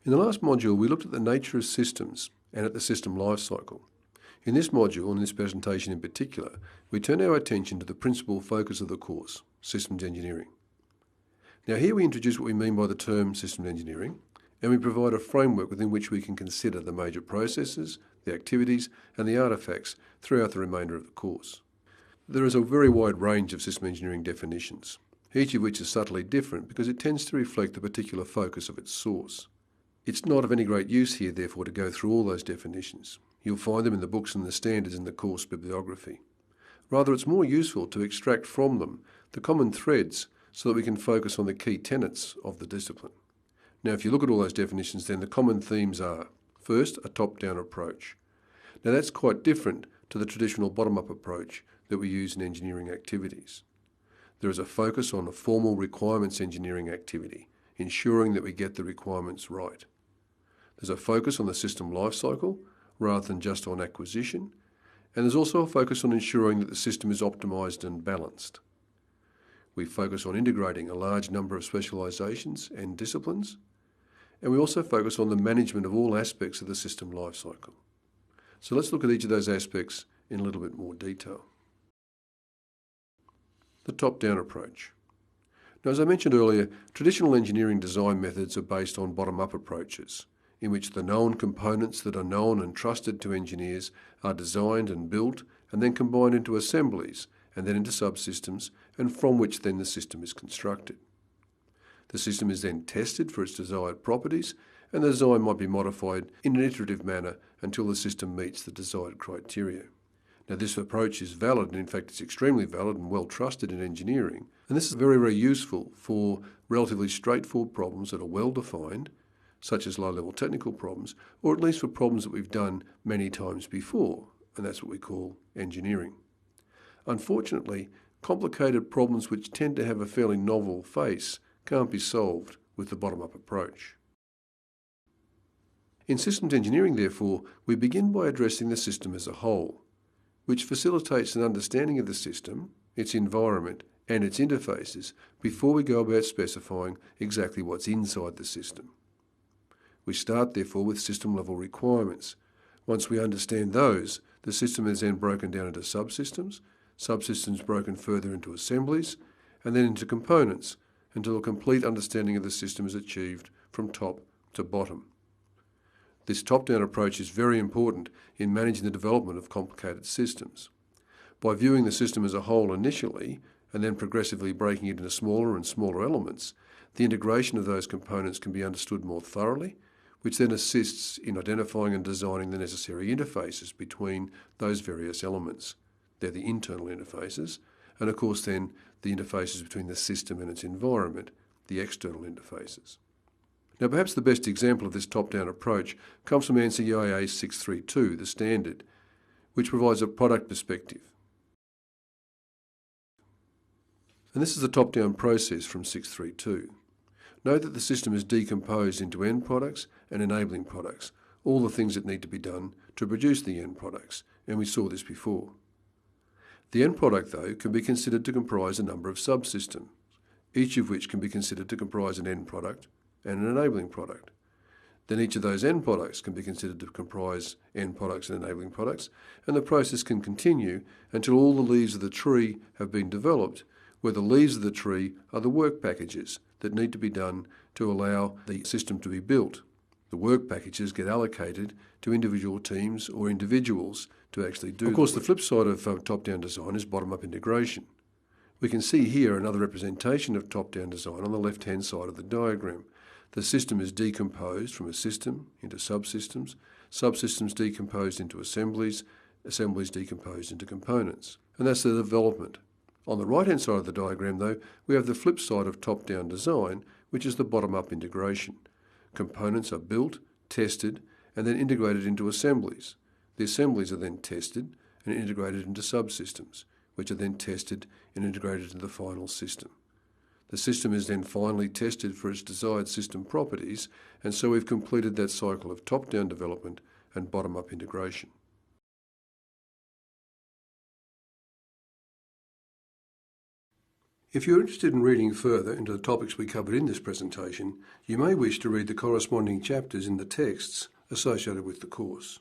In the last module, we looked at the nature of systems and at the system lifecycle. In this module, and in this presentation in particular, we turn our attention to the principal focus of the course, systems engineering. Now here we introduce what we mean by the term systems engineering, and we provide a framework within which we can consider the major processes, the activities, and the artefacts throughout the remainder of the course. There is a very wide range of system engineering definitions, each of which is subtly different because it tends to reflect the particular focus of its source. It's not of any great use here, therefore, to go through all those definitions. You'll find them in the books and the standards in the course bibliography. Rather, it's more useful to extract from them the common threads so that we can focus on the key tenets of the discipline. Now, if you look at all those definitions, then the common themes are, first, a top-down approach. Now, that's quite different to the traditional bottom-up approach that we use in engineering activities. There is a focus on a formal requirements engineering activity, ensuring that we get the requirements right. There's a focus on the system lifecycle rather than just on acquisition, and there's also a focus on ensuring that the system is optimised and balanced. We focus on integrating a large number of specialisations and disciplines, and we also focus on the management of all aspects of the system lifecycle. So let's look at each of those aspects in a little bit more detail. The top-down approach. Now, as I mentioned earlier, traditional engineering design methods are based on bottom-up approaches, in which the known components that are known and trusted to engineers are designed and built and then combined into assemblies and then into subsystems, and from which then the system is constructed. The system is then tested for its desired properties, and the design might be modified in an iterative manner until the system meets the desired criteria. Now, this approach is valid, and in fact it's extremely valid and well trusted in engineering, and this is very, very useful for relatively straightforward problems that are well defined, such as low-level technical problems, or at least for problems that we've done many times before, and that's what we call engineering. Unfortunately, complicated problems which tend to have a fairly novel face can't be solved with the bottom-up approach. In systems engineering, therefore, we begin by addressing the system as a whole, which facilitates an understanding of the system, its environment, and its interfaces before we go about specifying exactly what's inside the system. We start, therefore, with system-level requirements. Once we understand those, the system is then broken down into subsystems, subsystems broken further into assemblies, and then into components, until a complete understanding of the system is achieved from top to bottom. This top-down approach is very important in managing the development of complicated systems. By viewing the system as a whole initially, and then progressively breaking it into smaller and smaller elements, the integration of those components can be understood more thoroughly, which then assists in identifying and designing the necessary interfaces between those various elements. They're the internal interfaces, and of course then the interfaces between the system and its environment, the external interfaces. Now, perhaps the best example of this top-down approach comes from NCIA 632, the standard, which provides a product perspective. And this is the top-down process from 632. Note that the system is decomposed into end products and enabling products, all the things that need to be done to produce the end products, and we saw this before. The end product, though, can be considered to comprise a number of subsystems, each of which can be considered to comprise an end product and an enabling product. Then each of those end products can be considered to comprise end products and enabling products, and the process can continue until all the leaves of the tree have been developed, where the leaves of the tree are the work packages that need to be done to allow the system to be built. The work packages get allocated to individual teams or individuals to actually do. Of course, the flip side of top-down design is bottom-up integration. We can see here another representation of top-down design on the left-hand side of the diagram. The system is decomposed from a system into subsystems, subsystems decomposed into assemblies, assemblies decomposed into components. And that's the development. On the right-hand side of the diagram, though, we have the flip side of top-down design, which is the bottom-up integration. Components are built, tested, and then integrated into assemblies. The assemblies are then tested and integrated into subsystems, which are then tested and integrated into the final system. The system is then finally tested for its desired system properties, and so we've completed that cycle of top-down development and bottom-up integration. If you're interested in reading further into the topics we covered in this presentation, you may wish to read the corresponding chapters in the texts associated with the course.